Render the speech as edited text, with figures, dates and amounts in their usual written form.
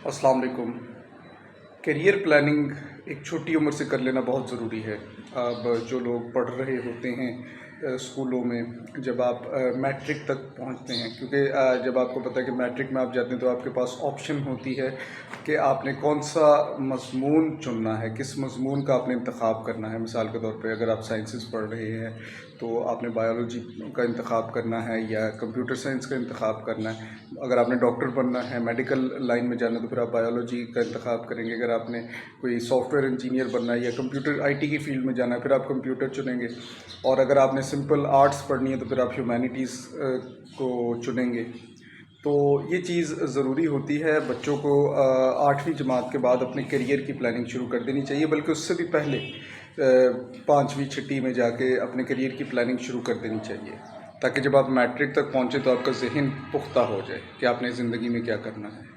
अस्सलाम वालेकुम। Career planning एक छोटी उम्र से कर लेना बहुत ज़रूरी है। अब जो लोग पढ़ रहे होते हैं स्कूलों में, जब आप मैट्रिक तक पहुंचते हैं, क्योंकि जब आपको पता है कि मैट्रिक में आप जाते हैं तो आपके पास ऑप्शन होती है कि आपने कौन सा मज़मून चुनना है, किस मज़मून का आपने इंतख़ाब करना है। मिसाल के तौर पे अगर आप साइंसेस पढ़ रहे हैं तो आपने बायोलॉजी का इंतख़ाब करना है या कंप्यूटर साइंस का इंतख़ाब करना है। अगर आपने डॉक्टर बनना है, मेडिकल लाइन में जाना है, तो फिर आप बायोलॉजी का इंतख़ाब करेंगे। अगर आपने कोई सॉफ्टवेयर इंजीनियर बनना है या कंप्यूटर आईटी की फ़ील्ड में जाना है, फिर आप कंप्यूटर चुनेंगे। और अगर आपने सिंपल आर्ट्स पढ़नी है तो फिर आप ह्यूमैनिटीज़ को चुनेंगे। तो ये चीज़ ज़रूरी होती है। बच्चों को 8वीं जमात के बाद अपने करियर की प्लानिंग शुरू कर देनी चाहिए, बल्कि उससे भी पहले 5वीं 6वीं में जाके अपने करियर की प्लानिंग शुरू कर देनी चाहिए, ताकि जब आप मैट्रिक तक पहुँचे तो आपका ज़हन पुख्ता हो जाए कि आपने ज़िंदगी में क्या करना है।